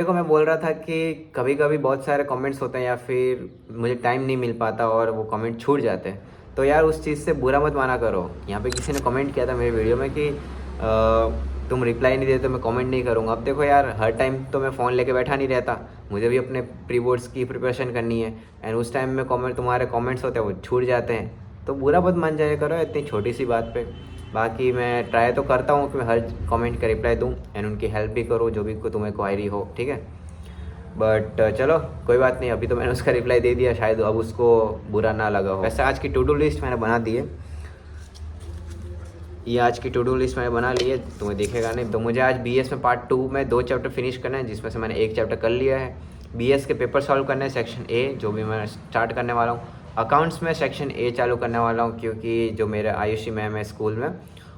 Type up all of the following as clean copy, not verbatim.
देखो, मैं बोल रहा था कि कभी कभी बहुत सारे कमेंट्स होते हैं या फिर मुझे टाइम नहीं मिल पाता और वो कमेंट छूट जाते हैं। तो यार उस चीज़ से बुरा मत माना करो। यहाँ पे किसी ने कमेंट किया था मेरे वीडियो में कि तुम रिप्लाई नहीं देते तो मैं कमेंट नहीं करूँगा। अब देखो यार, हर टाइम तो मैं फ़ोन लेके बैठा नहीं रहता, मुझे भी अपने प्री बोर्ड्स की प्रिपरेशन करनी है। एंड उस टाइम में तुम्हारे कमेंट्स होते हैं वो छूट जाते हैं, तो बुरा मत मान जाया करो इतनी छोटी सी बात पे। बाकी मैं ट्राई तो करता हूँ कि मैं हर कमेंट का रिप्लाई दूँ एंड उनकी हेल्प भी करूँ जो भी तुम्हें क्वायरी हो, ठीक है। बट चलो कोई बात नहीं, अभी तो मैंने उसका रिप्लाई दे दिया, शायद अब उसको बुरा ना लगा हो। वैसे आज की टू डू लिस्ट मैंने बना दी है, ये आज की टू डू लिस्ट मैंने बना ली है, तुम्हें दिखेगा नहीं। तो मुझे आज बीएस में पार्ट 2 में 2 चैप्टर फिनिश करना है, जिसमें से मैंने 1 चैप्टर कर लिया है। बीएस के पेपर सॉल्व करने हैं सेक्शन ए, जो भी मैं स्टार्ट करने वाला हूँ। अकाउंट्स में सेक्शन ए चालू करने वाला हूँ, क्योंकि जो मेरे आयुषी मैम है स्कूल में,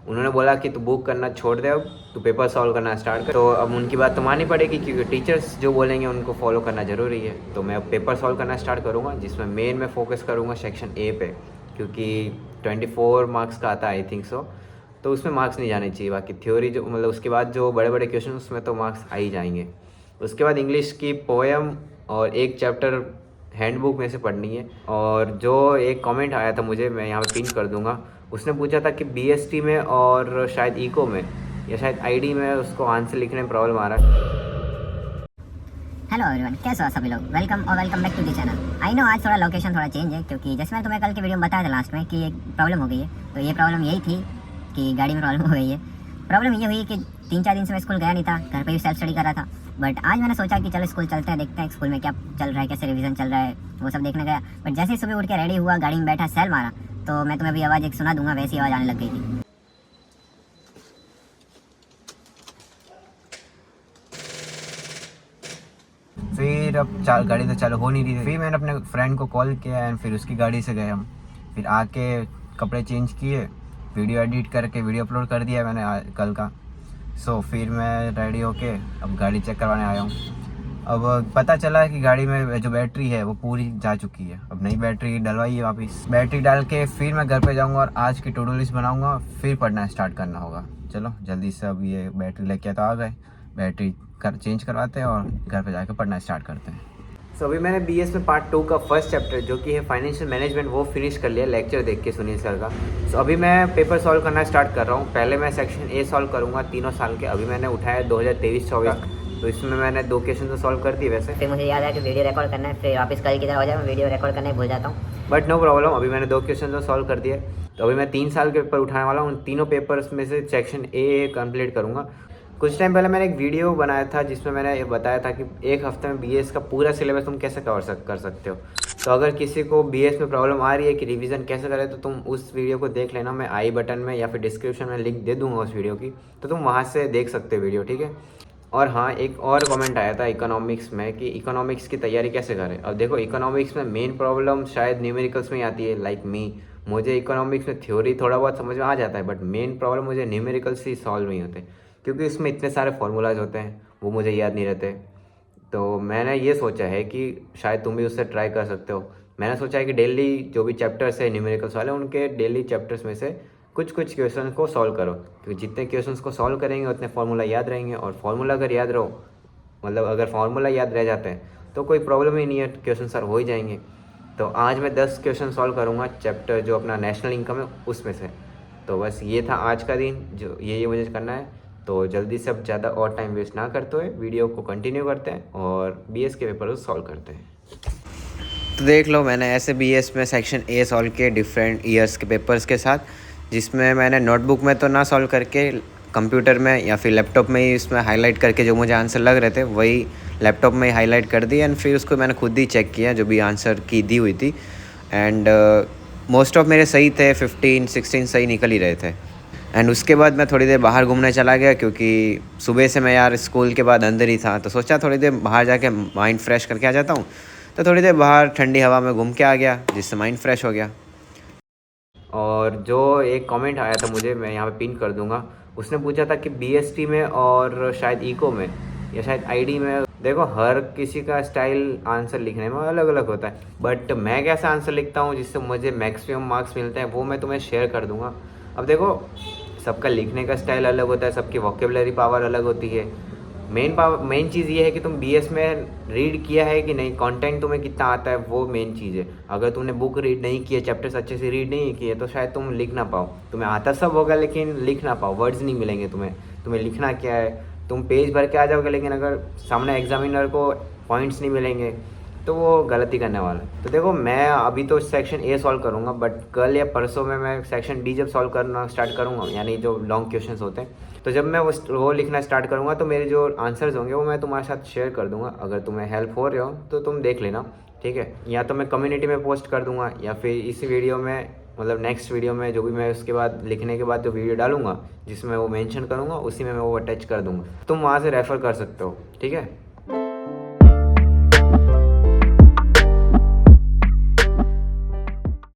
उन्होंने बोला कि तू बुक करना छोड़ दे, अब तू पेपर सॉल्व करना स्टार्ट कर। तो अब उनकी बात तो माननी पड़ेगी, क्योंकि टीचर्स जो बोलेंगे उनको फॉलो करना ज़रूरी है। तो मैं अब पेपर सॉल्व करना स्टार्ट करूँगा, जिसमें मेन मैं फोकस करूँगा सेक्शन ए पे, क्योंकि 24 मार्क्स का आता है आई थिंक सो। तो उसमें मार्क्स नहीं जाने चाहिए। बाकी थ्योरी जो मतलब उसके बाद जो बड़े बड़े क्वेश्चन उसमें तो मार्क्स आ ही जाएंगे। उसके बाद इंग्लिश की पोएम और 1 चैप्टर हैंडबुक में से पढ़नी है। और जो एक कमेंट आया था मुझे, मैं यहाँ पे पिन कर दूंगा, उसने पूछा था कि बीएसटी में और शायद इको में या शायद आईडी में उसको आंसर लिखने में प्रॉब्लम आ रहा है। हेलो एवरीवन, कैसे हो सभी लोग। वेलकम और welcome back to the channel. I know आज थोड़ा लोकेशन थोड़ा चेंज है, क्योंकि जैसे मैं तुम्हें कल के वीडियो में बताया था लास्ट में कि एक प्रॉब्लम हो गई है। तो ये प्रॉब्लम यही थी कि गाड़ी में प्रॉब्लम हो गई है। प्रॉब्लम ये हुई कि 3-4 दिन से मैं स्कूल गया नहीं था, घर पे भी सेल्फ स्टडी कर रहा था। बट आज मैंने सोचा कि चलो स्कूल चलते हैं, देखते हैं स्कूल में क्या चल रहा है, कैसे रिवीजन चल रहा है, वो सब देखने गया। बट जैसे ही सुबह उठ के रेडी हुआ, गाड़ी में बैठा, सेल मारा, तो मैं तुम्हें अभी आवाज़ एक सुना दूंगा, वैसी आवाज़ आने लग गई थी। फिर अब गाड़ी तो चालू हो नहीं रही थी। फिर मैंने अपने फ्रेंड को कॉल किया एंड फिर उसकी गाड़ी से गए हम। फिर आके कपड़े चेंज किए, वीडियो एडिट करके वीडियो अपलोड कर दिया मैंने कल का। फिर मैं रेडी होके अब गाड़ी चेक करवाने आया हूँ। अब पता चला कि गाड़ी में जो बैटरी है वो पूरी जा चुकी है। अब नई बैटरी डलवाई है, वापस बैटरी डाल के फिर मैं घर पे जाऊँगा और आज की टू डू लिस्ट बनाऊँगा, फिर पढ़ना स्टार्ट करना होगा। चलो जल्दी से अब ये बैटरी लेके तो आ गए, बैटरी चेंज करवाते हैं और घर पे जाकर पढ़ना स्टार्ट करते हैं। अभी मैंने बीएस में पार्ट 2 का फर्स्ट चैप्टर जो कि है फाइनेंशियल मैनेजमेंट वो फिनिश कर लिया, लेक्चर देख के सुनील सर का। अभी मैं पेपर सॉल्व करना स्टार्ट कर रहा हूँ। पहले मैं सेक्शन ए सॉल्व करूँगा तीनों साल के। अभी मैंने उठाया 2023-24, तो इसमें मैंने 2 क्वेश्चन तो सॉल्व कर दिए। वैसे फिर मुझे याद है कि वीडियो रिकॉर्ड करना है, फिर वापस कल की तरह हो जाए, मैं वीडियो रिकॉर्ड करना ही भूल जाता हूँ। बट नो प्रॉब्लम, अभी मैंने 2 क्वेश्चन तो सॉल्व कर दिए। तो अभी मैं 3 साल के पेपर उठाने वाला हूँ। उन तीनों पेपर्स में से सेक्शन ए कंप्लीट करूँगा। कुछ टाइम पहले मैंने एक वीडियो बनाया था जिसमें मैंने ये बताया था कि 1 हफ्ते में बीएस का पूरा सिलेबस तुम कैसे कर सकते हो। तो अगर किसी को बीएस में प्रॉब्लम आ रही है कि रिवीजन कैसे करें, तो तुम उस वीडियो को देख लेना। मैं आई बटन में या फिर डिस्क्रिप्शन में लिंक दे दूंगा उस वीडियो की, तो तुम वहाँ से देख सकते हो वीडियो, ठीक है। और हाँ, एक और कमेंट आया था इकोनॉमिक्स में कि इकोनॉमिक्स की तैयारी कैसे करें। अब देखो, इकोनॉमिक्स में मेन प्रॉब्लम शायद न्यूमेरिकल्स में ही आती है। लाइक मुझे इकोनॉमिक्स में थ्योरी थोड़ा बहुत समझ में आ जाता है, बट मेन प्रॉब्लम मुझे न्यूमेरिकल्स ही सॉल्व नहीं होते, क्योंकि इसमें इतने सारे फार्मूलाज होते हैं वो मुझे याद नहीं रहते। तो मैंने ये सोचा है कि शायद तुम भी उससे ट्राई कर सकते हो। मैंने सोचा है कि डेली जो भी चैप्टर्स है न्यूमेरिकल्स वाले, उनके डेली चैप्टर्स में से कुछ कुछ क्वेश्चन को सॉल्व करो, क्योंकि जितने क्वेश्चंस को सॉल्व करेंगे उतने फार्मूला याद रहेंगे। और फार्मूला अगर याद रहो, मतलब अगर फार्मूला याद रह जाते हैं तो कोई प्रॉब्लम ही नहीं है, क्वेश्चन सॉल्व हो ही जाएंगे। तो आज मैं 10 क्वेश्चन सॉल्व करूँगा चैप्टर जो अपना नेशनल इनकम है उसमें से। तो बस ये था आज का दिन, जो ये मुझे करना है। तो जल्दी से अब ज़्यादा और टाइम वेस्ट ना करते हुए वीडियो को कंटिन्यू करते हैं और बीएस के पेपर को सॉल्व करते हैं। तो देख लो, मैंने ऐसे बीएस में सेक्शन ए सॉल्व किए डिफरेंट ईयर्स के पेपर्स के साथ, जिसमें मैंने नोटबुक में तो ना सॉल्व करके कंप्यूटर में या फिर लैपटॉप में ही इसमें हाईलाइट करके जो मुझे आंसर लग रहे थे वही लैपटॉप में ही हाईलाइट कर दी। एंड फिर उसको मैंने खुद ही चेक किया जो भी आंसर की दी हुई थी। एंड मोस्ट ऑफ मेरे सही थे, 15-16 सही निकल ही रहे थे। एंड उसके बाद मैं थोड़ी देर बाहर घूमने चला गया, क्योंकि सुबह से मैं यार स्कूल के बाद अंदर ही था। तो सोचा थोड़ी देर बाहर जाके माइंड फ्रेश करके आ जाता हूँ। तो थोड़ी देर बाहर ठंडी हवा में घूम के आ गया, जिससे माइंड फ्रेश हो गया। और जो एक कमेंट आया था मुझे, मैं यहाँ पे पिन कर दूंगा, उसने पूछा था कि बीएसटी में और शायद इको में या शायद आईडी में। देखो, हर किसी का स्टाइल आंसर लिखने में अलग अलग होता है, बट मैं कैसा आंसर लिखता हूँ जिससे मुझे मैक्सिमम मार्क्स मिलते हैं वो मैं तुम्हें शेयर कर दूंगा। अब देखो, सबका लिखने का स्टाइल अलग होता है, सबकी वोकेबलरी पावर अलग होती है। मेन चीज़ ये है कि तुम BS में रीड किया है कि नहीं, कंटेंट तुम्हें कितना आता है, वो मेन चीज़ है। अगर तुमने बुक रीड नहीं की है, चैप्टर्स अच्छे से रीड नहीं किए, तो शायद तुम लिख ना पाओ। तुम्हें आता सब होगा लेकिन लिख ना पाओ, वर्ड्स नहीं मिलेंगे तुम्हें लिखना क्या है। तुम पेज भर के आ जाओगे लेकिन अगर सामने एग्जामिनर को पॉइंट्स नहीं मिलेंगे तो वो गलती करने वाला है। तो देखो, मैं अभी तो सेक्शन ए सॉल्व करूँगा, बट कल या परसों में मैं सेक्शन डी जब सॉल्व करना स्टार्ट करूँगा, यानी जो लॉन्ग क्वेश्चंस होते हैं, तो जब मैं वो लिखना स्टार्ट करूँगा तो मेरे जो आंसर्स होंगे वो मैं तुम्हारे साथ शेयर कर दूँगा। अगर तुम्हें हेल्प हो रहे हो तो तुम देख लेना, ठीक है। या तो मैं कम्युनिटी में पोस्ट कर दूँगा, या फिर इस वीडियो में, मतलब नेक्स्ट वीडियो में जो भी मैं उसके बाद लिखने के बाद जो वीडियो डालूंगा जिसमें वो मेंशन करूँगा, उसी में मैं वो अटैच कर दूँगा, तुम वहाँ से रेफ़र कर सकते हो, ठीक है।